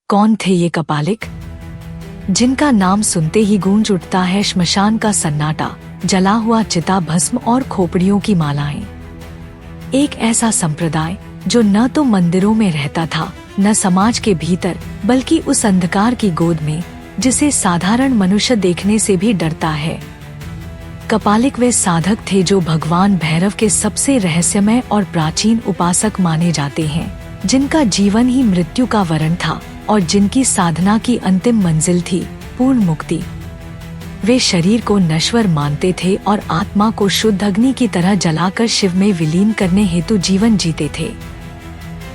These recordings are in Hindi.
कौन थे ये कपालिक, जिनका नाम सुनते ही गूंज उठता है श्मशान का सन्नाटा, जला हुआ चिता, भस्म और खोपड़ियों की मालाएं। एक ऐसा संप्रदाय जो न तो मंदिरों में रहता था, न समाज के भीतर, बल्कि उस अंधकार की गोद में जिसे साधारण मनुष्य देखने से भी डरता है। कपालिक वे साधक थे जो भगवान भैरव के सबसे रहस्यमय और प्राचीन उपासक माने जाते हैं, जिनका जीवन ही मृत्यु का वरण था और जिनकी साधना की अंतिम मंजिल थी पूर्ण मुक्ति। वे शरीर को नश्वर मानते थे और आत्मा को शुद्ध अग्नि की तरह जलाकर शिव में विलीन करने हेतु जीवन जीते थे।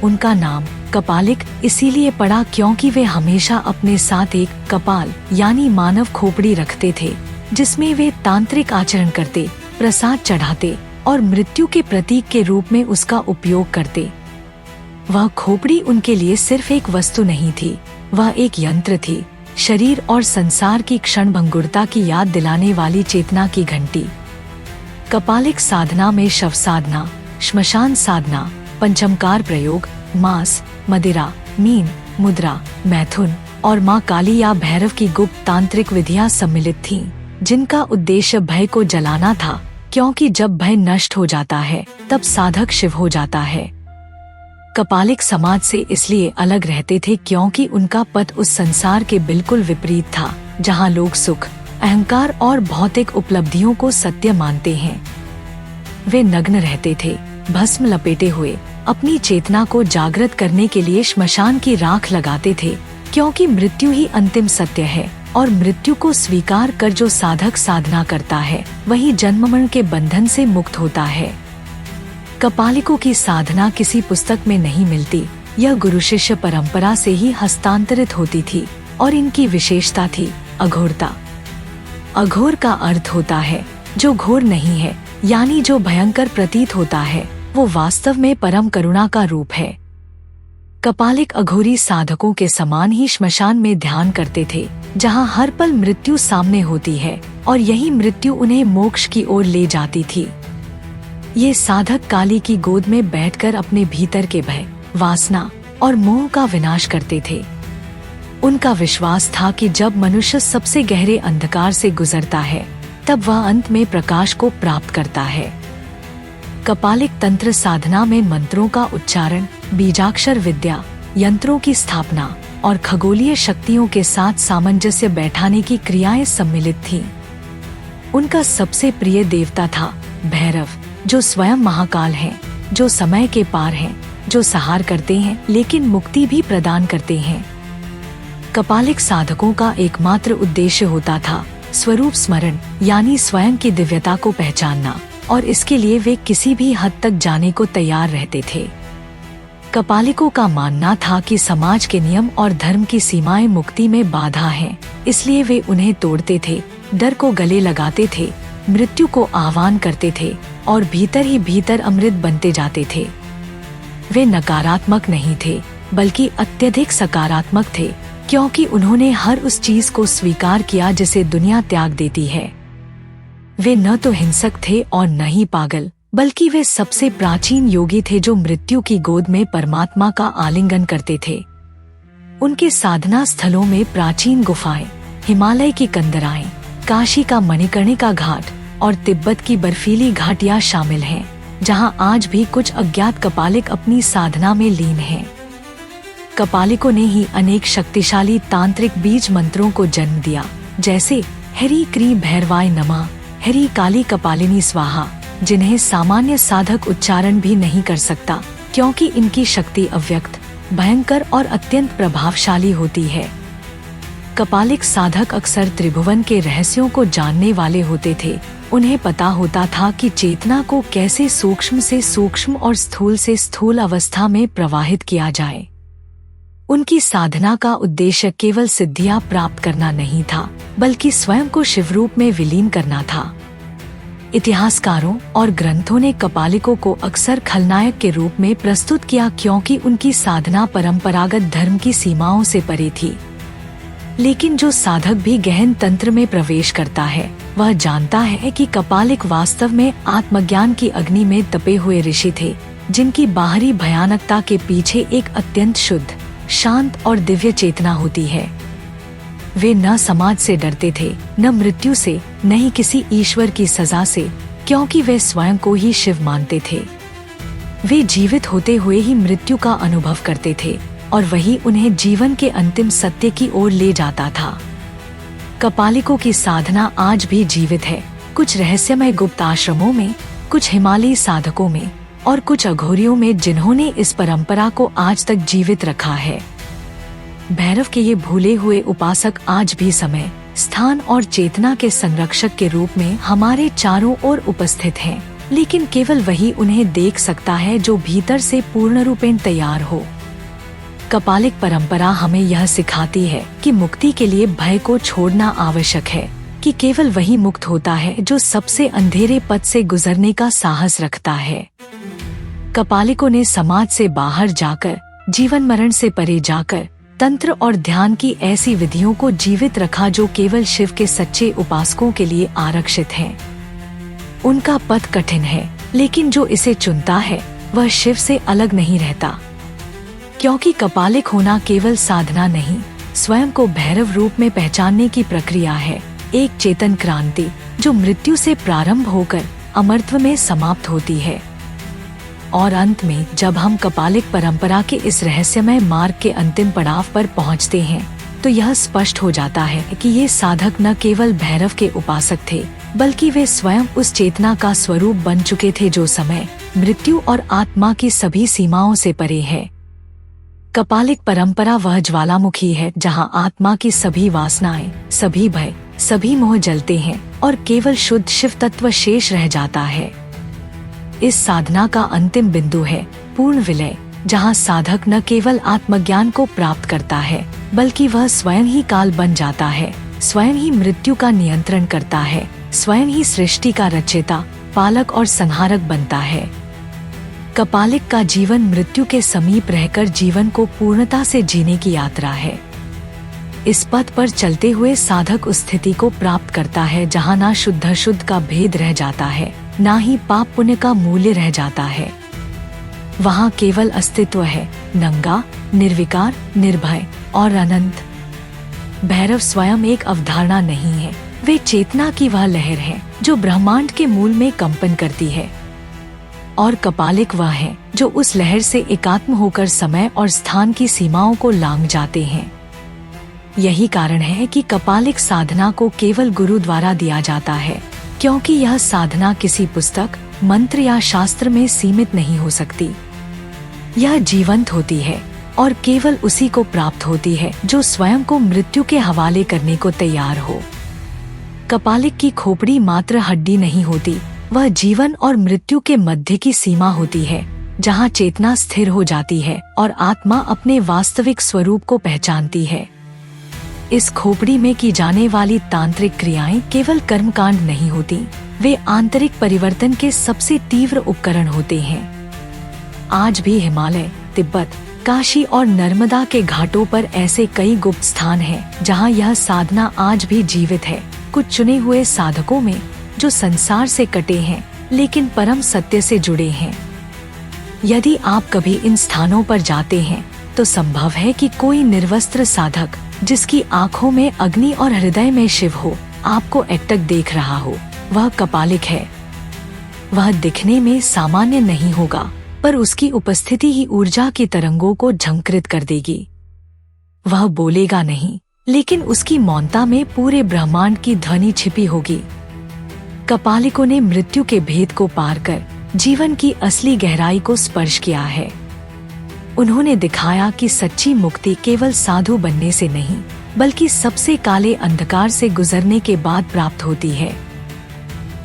उनका नाम कपालिक इसीलिए पड़ा क्योंकि वे हमेशा अपने साथ एक कपाल यानी मानव खोपड़ी रखते थे, जिसमें वे तांत्रिक आचरण करते, प्रसाद चढ़ाते और मृत्यु के प्रतीक के रूप में उसका उपयोग करते। वह खोपड़ी उनके लिए सिर्फ एक वस्तु नहीं थी, वह एक यंत्र थी, शरीर और संसार की क्षणभंगुरता की याद दिलाने वाली चेतना की घंटी। कपालिक साधना में शव साधना, श्मशान साधना, पंचमकार प्रयोग, मांस, मदिरा, मीन, मुद्रा, मैथुन और मां काली या भैरव की गुप्त तांत्रिक विधियां सम्मिलित थीं, जिनका उद्देश्य भय को जलाना था, क्योंकि जब भय नष्ट हो जाता है तब साधक शिव हो जाता है। कपालिक समाज से इसलिए अलग रहते थे क्योंकि उनका पथ उस संसार के बिल्कुल विपरीत था, जहां लोग सुख, अहंकार और भौतिक उपलब्धियों को सत्य मानते हैं। वे नग्न रहते थे, भस्म लपेटे हुए, अपनी चेतना को जागृत करने के लिए श्मशान की राख लगाते थे, क्योंकि मृत्यु ही अंतिम सत्य है और मृत्यु को स्वीकार कर जो साधक साधना करता है वही जन्म मरण के बंधन से मुक्त होता है। कपालिकों की साधना किसी पुस्तक में नहीं मिलती, यह गुरु शिष्य परंपरा से ही हस्तांतरित होती थी और इनकी विशेषता थी अघोरता। अघोर का अर्थ होता है जो घोर नहीं है, यानी जो भयंकर प्रतीत होता है वो वास्तव में परम करुणा का रूप है। कपालिक अघोरी साधकों के समान ही श्मशान में ध्यान करते थे, जहां हर पल मृत्यु सामने होती है और यही मृत्यु उन्हें मोक्ष की ओर ले जाती थी। ये साधक काली की गोद में बैठकर अपने भीतर के भय, वासना और मोह का विनाश करते थे। उनका विश्वास था कि जब मनुष्य सबसे गहरे अंधकार से गुजरता है तब वह अंत में प्रकाश को प्राप्त करता है। कपालिक तंत्र साधना में मंत्रों का उच्चारण, बीजाक्षर विद्या, यंत्रों की स्थापना और खगोलीय शक्तियों के साथ सामंजस्य बैठाने की क्रियाएं सम्मिलित थीं। उनका सबसे प्रिय देवता था भैरव, जो स्वयं महाकाल हैं, जो समय के पार हैं, जो संहार करते हैं लेकिन मुक्ति भी प्रदान करते हैं। कपालिक साधकों का एकमात्र उद्देश्य होता था स्वरूप स्मरण, यानी स्वयं की दिव्यता को पहचानना, और इसके लिए वे किसी भी हद तक जाने को तैयार रहते थे। कपालिकों का मानना था कि समाज के नियम और धर्म की सीमाएं मुक्ति में बाधा हैं, इसलिए वे उन्हें तोड़ते थे, डर को गले लगाते थे, मृत्यु को आह्वान करते थे और भीतर ही भीतर अमृत बनते जाते थे। वे नकारात्मक नहीं थे, बल्कि अत्यधिक सकारात्मक थे, क्योंकि उन्होंने हर उस चीज को स्वीकार किया जिसे दुनिया त्याग देती है। वे न तो हिंसक थे और न ही पागल, बल्कि वे सबसे प्राचीन योगी थे जो मृत्यु की गोद में परमात्मा का आलिंगन करते थे। उनके साधना स्थलों में प्राचीन गुफाएं, हिमालय की कंदराएं, काशी का मणिकर्णिका घाट और तिब्बत की बर्फीली घाटियां शामिल हैं, जहां आज भी कुछ अज्ञात कपालिक अपनी साधना में लीन हैं। कपालिकों ने ही अनेक शक्तिशाली तांत्रिक बीज मंत्रों को जन्म दिया, जैसे हरि क्री भैरवाय नमः, हरि काली कपालिनी स्वाहा, जिन्हें सामान्य साधक उच्चारण भी नहीं कर सकता, क्योंकि इनकी शक्ति अव्यक्त, भयंकर और अत्यंत प्रभावशाली होती है। कपालिक साधक अक्सर त्रिभुवन के रहस्यों को जानने वाले होते थे। उन्हें पता होता था कि चेतना को कैसे सूक्ष्म से सूक्ष्म और स्थूल से स्थूल अवस्था में प्रवाहित किया जाए। उनकी साधना का उद्देश्य केवल सिद्धियां प्राप्त करना नहीं था, बल्कि स्वयं को शिवरूप में विलीन करना था। इतिहासकारों और ग्रंथों ने कपालिकों को अक्सर खलनायक के रूप में प्रस्तुत किया, क्योंकि उनकी साधना परंपरागत धर्म की सीमाओं से परे थी। लेकिन जो साधक भी गहन तंत्र में प्रवेश करता है, वह जानता है कि कपालिक वास्तव में आत्मज्ञान की अग्नि में तपे हुए ऋषि थे, जिनकी बाहरी भयानकता के पीछे एक अत्यंत शुद्ध, शांत और दिव्य चेतना होती है। वे न समाज से डरते थे, न मृत्यु से, न ही किसी ईश्वर की सजा से, क्योंकि वे स्वयं को ही शिव मानते थे। वे जीवित होते हुए ही मृत्यु का अनुभव करते थे और वही उन्हें जीवन के अंतिम सत्य की ओर ले जाता था। कपालिकों की साधना आज भी जीवित है, कुछ रहस्यमय गुप्त आश्रमों में, कुछ हिमालयी साधकों में और कुछ अघोरियों में, जिन्होंने इस परंपरा को आज तक जीवित रखा है। भैरव के ये भूले हुए उपासक आज भी समय, स्थान और चेतना के संरक्षक के रूप में हमारे चारों ओर उपस्थित हैं, लेकिन केवल वही उन्हें देख सकता है जो भीतर से पूर्ण रूपेण तैयार हो। कपालिक परंपरा हमें यह सिखाती है कि मुक्ति के लिए भय को छोड़ना आवश्यक है, कि केवल वही मुक्त होता है जो सबसे अंधेरे पथ से गुजरने का साहस रखता है। कपालिकों ने समाज से बाहर जाकर, जीवन मरण से परे जाकर, तंत्र और ध्यान की ऐसी विधियों को जीवित रखा जो केवल शिव के सच्चे उपासकों के लिए आरक्षित हैं। उनका पथ कठिन है, लेकिन जो इसे चुनता है वह शिव से अलग नहीं रहता, क्योंकि कपालिक होना केवल साधना नहीं, स्वयं को भैरव रूप में पहचानने की प्रक्रिया है, एक चेतन क्रांति जो मृत्यु से प्रारंभ होकर अमरत्व में समाप्त होती है। और अंत में जब हम कपालिक परंपरा के इस रहस्यमय मार्ग के अंतिम पड़ाव पर पहुंचते हैं, तो यह स्पष्ट हो जाता है कि ये साधक न केवल भैरव के उपासक थे, बल्कि वे स्वयं उस चेतना का स्वरूप बन चुके थे जो समय, मृत्यु और आत्मा की सभी सीमाओं से परे है। कपालिक परंपरा वह ज्वालामुखी है जहां आत्मा की सभी वासनाएं, सभी भय, सभी मोह जलते हैं और केवल शुद्ध शिव तत्व शेष रह जाता है। इस साधना का अंतिम बिंदु है पूर्ण विलय, जहां साधक न केवल आत्मज्ञान को प्राप्त करता है, बल्कि वह स्वयं ही काल बन जाता है, स्वयं ही मृत्यु का नियंत्रण करता है, स्वयं ही सृष्टि का रचयिता, पालक और संहारक बनता है। कपालिक का जीवन मृत्यु के समीप रहकर जीवन को पूर्णता से जीने की यात्रा है। इस पथ पर चलते हुए साधक उस स्थिति को प्राप्त करता है जहां ना शुद्ध अशुद्ध का भेद रह जाता है, ना ही पाप पुण्य का मूल्य रह जाता है। वहां केवल अस्तित्व है, नंगा, निर्विकार, निर्भय और अनंत। भैरव स्वयं एक अवधारणा नहीं है, वे चेतना की वह लहर है जो ब्रह्मांड के मूल में कंपन करती है। और कपालिक वह है जो उस लहर से एकात्म होकर समय और स्थान की सीमाओं को लांघ जाते हैं। यही कारण है कि कपालिक साधना को केवल गुरु द्वारा दिया जाता है, क्योंकि यह साधना किसी पुस्तक, मंत्र या शास्त्र में सीमित नहीं हो सकती। यह जीवंत होती है और केवल उसी को प्राप्त होती है जो स्वयं को मृत्यु के हवाले करने को तैयार हो। कपालिक की खोपड़ी मात्र हड्डी नहीं होती, वह जीवन और मृत्यु के मध्य की सीमा होती है, जहां चेतना स्थिर हो जाती है और आत्मा अपने वास्तविक स्वरूप को पहचानती है। इस खोपड़ी में की जाने वाली तांत्रिक क्रियाएं केवल कर्मकांड नहीं होती, वे आंतरिक परिवर्तन के सबसे तीव्र उपकरण होते हैं। आज भी हिमालय, तिब्बत, काशी और नर्मदा के घाटों पर ऐसे कई गुप्त स्थान हैं जहां यह साधना आज भी जीवित है, कुछ चुने हुए साधकों में जो संसार से कटे हैं लेकिन परम सत्य से जुड़े हैं। यदि आप कभी इन स्थानों पर जाते हैं तो संभव है कि कोई निर्वस्त्र साधक जिसकी आंखों में अग्नि और हृदय में शिव हो, आपको एकटक देख रहा हो। वह कपालिक है। वह दिखने में सामान्य नहीं होगा, पर उसकी उपस्थिति ही ऊर्जा की तरंगों को झंकृत कर देगी। वह बोलेगा नहीं, लेकिन उसकी मौनता में पूरे ब्रह्मांड की ध्वनि छिपी होगी। कपालिकों ने मृत्यु के भेद को पार कर जीवन की असली गहराई को स्पर्श किया है। उन्होंने दिखाया कि सच्ची मुक्ति केवल साधु बनने से नहीं, बल्कि सबसे काले अंधकार से गुजरने के बाद प्राप्त होती है।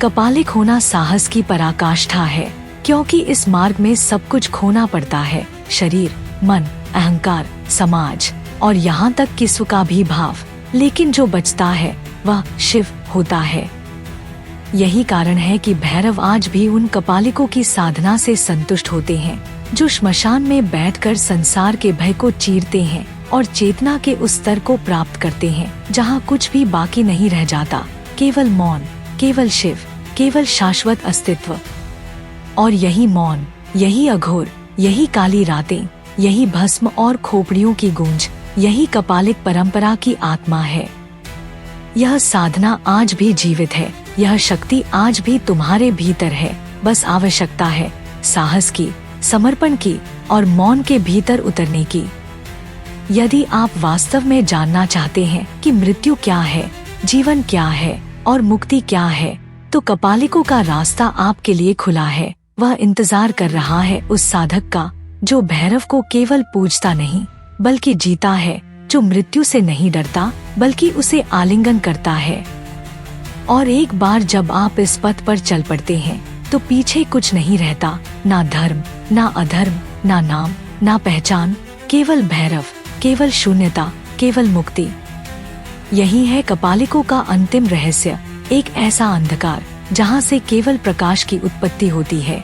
कपालिक होना साहस की पराकाष्ठा है, क्योंकि इस मार्ग में सब कुछ खोना पड़ता है, शरीर, मन, अहंकार, समाज और यहाँ तक कि स्व का भी भाव, लेकिन जो बचता है वह शिव होता है। यही कारण है कि भैरव आज भी उन कपालिकों की साधना से संतुष्ट होते हैं जो श्मशान में बैठकर संसार के भय को चीरते हैं और चेतना के उस स्तर को प्राप्त करते हैं जहां कुछ भी बाकी नहीं रह जाता, केवल मौन, केवल शिव, केवल शाश्वत अस्तित्व। और यही मौन, यही अघोर, यही काली रातें, यही भस्म और खोपड़ियों की गूंज, यही कपालिक परंपरा की आत्मा है। यह साधना आज भी जीवित है, यह शक्ति आज भी तुम्हारे भीतर है। बस आवश्यकता है साहस की, समर्पण की और मौन के भीतर उतरने की। यदि आप वास्तव में जानना चाहते हैं कि मृत्यु क्या है, जीवन क्या है और मुक्ति क्या है, तो कपालिकों का रास्ता आपके लिए खुला है। वह इंतजार कर रहा है उस साधक का जो भैरव को केवल पूजता नहीं बल्कि जीता है, जो मृत्यु से नहीं डरता बल्कि उसे आलिंगन करता है। और एक बार जब आप इस पथ पर चल पड़ते हैं तो पीछे कुछ नहीं रहता, ना धर्म, ना अधर्म, ना नाम, ना पहचान, केवल भैरव, केवल शून्यता, केवल मुक्ति। यही है कपालिकों का अंतिम रहस्य, एक ऐसा अंधकार जहाँ से केवल प्रकाश की उत्पत्ति होती है।